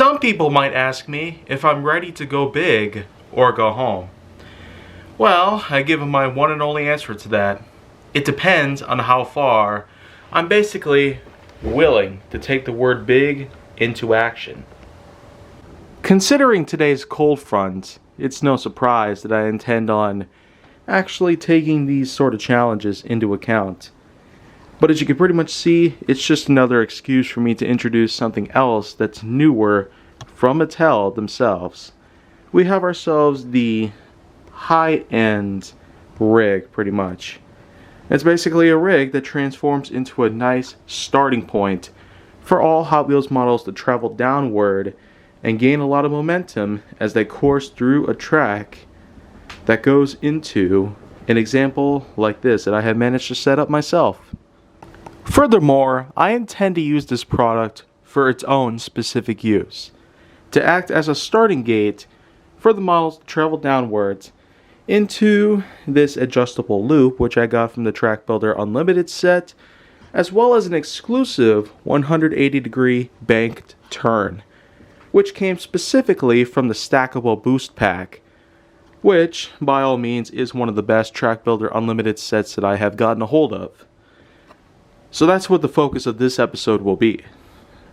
Some people might ask me if I'm ready to go big or go home. Well, I give them my one and only answer to that. It depends on how far I'm basically willing to take the word big into action. Considering today's cold front, it's no surprise that I intend on actually taking these sort of challenges into account. But as you can pretty much see, it's just another excuse for me to introduce something else that's newer from Mattel themselves. We have ourselves the high-end rig, pretty much. It's basically a rig that transforms into a nice starting point for all Hot Wheels models to travel downward and gain a lot of momentum as they course through a track that goes into an example like this that I have managed to set up myself. Furthermore, I intend to use this product for its own specific use, to act as a starting gate for the models to travel downwards into this adjustable loop, which I got from the Track Builder Unlimited set, as well as an exclusive 180-degree banked turn, which came specifically from the stackable boost pack, which, by all means, is one of the best Track Builder Unlimited sets that I have gotten a hold of. So that's what the focus of this episode will be.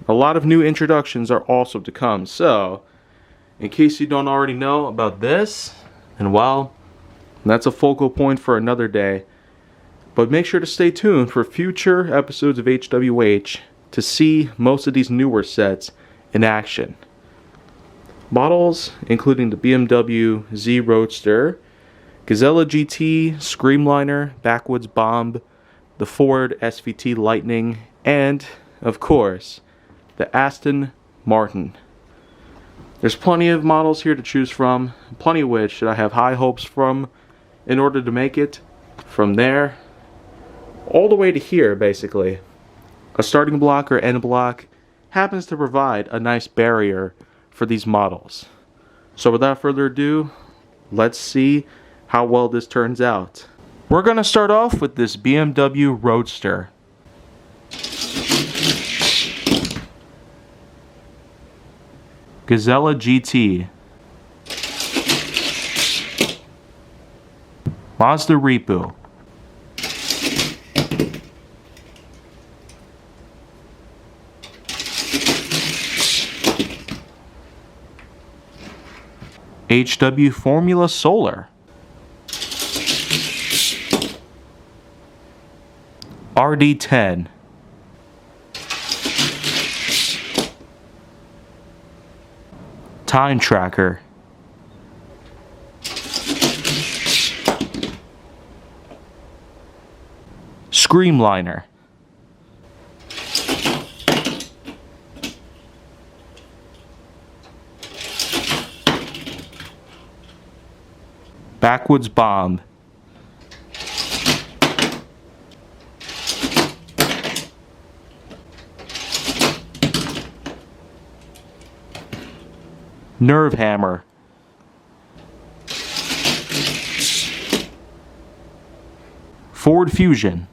A lot of new introductions are also to come, so in case you don't already know about this, and well, that's a focal point for another day. But make sure to stay tuned for future episodes of HWH to see most of these newer sets in action. Models including the BMW Z Roadster, Gazella GT, Screamliner, Backwoods Bomb, the Ford SVT Lightning, and, of course, the Aston Martin. There's plenty of models here to choose from, plenty of which that I have high hopes from in order to make it from there all the way to here, basically. A starting block or end block happens to provide a nice barrier for these models. So without further ado, let's see how well this turns out. We're going to start off with this BMW Roadster. Gazella GT. Mazda Repo. HW Formula Solar. RD10. Time Tracker. Screamliner. Backwoods Bomb. Nerve Hammer. Ford Fusion.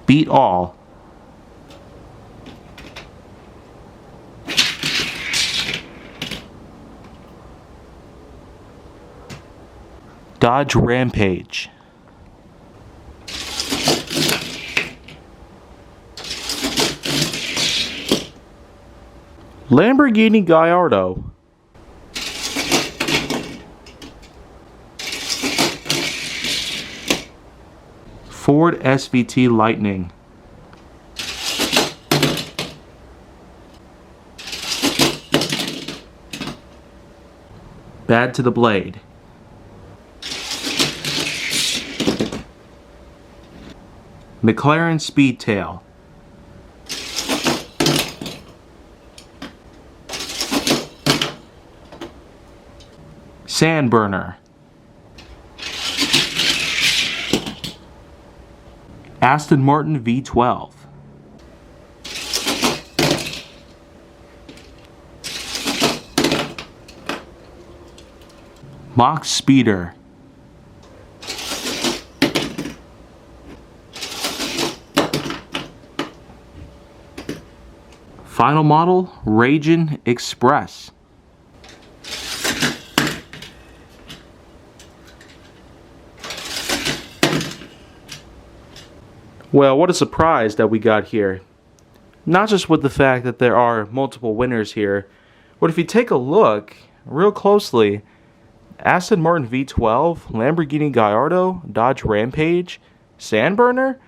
Beat All. Dodge Rampage. Lamborghini Gallardo. Ford SVT Lightning. Bad to the Blade. McLaren Speedtail. Sandburner. Aston Martin V12. Mach Speeder. final model, Ragin' Express. Well, what a surprise that we got here. Not just with the fact that there are multiple winners here, but if you take a look real closely, Aston Martin V12, Lamborghini Gallardo, Dodge Rampage, Sandburner,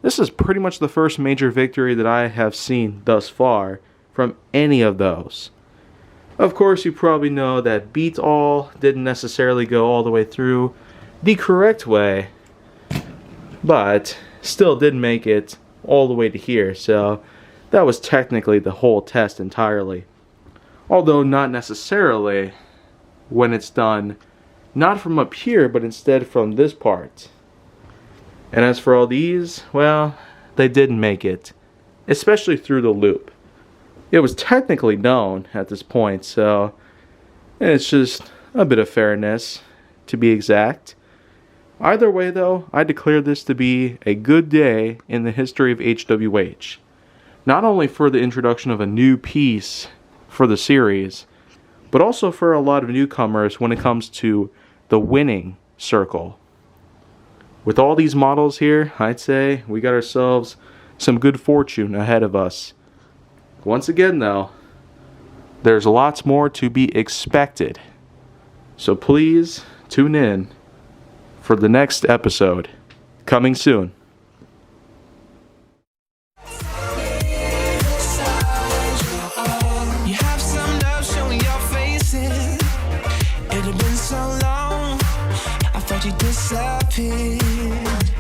this is pretty much the first major victory that I have seen thus far from any of those. Of course, you probably know that Beat All didn't necessarily go all the way through the correct way, but still did make it all the way to here, so that was technically the whole test entirely. Although not necessarily when it's done not from up here, but instead from this part. And as for all these, well, they didn't make it, especially through the loop. It was technically known at this point, so it's just a bit of fairness, to be exact. Either way though, I declare this to be a good day in the history of HWH. Not only for the introduction of a new piece for the series, but also for a lot of newcomers when it comes to the winning circle. With all these models here, I'd say we got ourselves some good fortune ahead of us. Once again though, there's lots more to be expected. So please tune in for the next episode, coming soon. You have some love showing your faces. It had been so long, I thought you disappeared.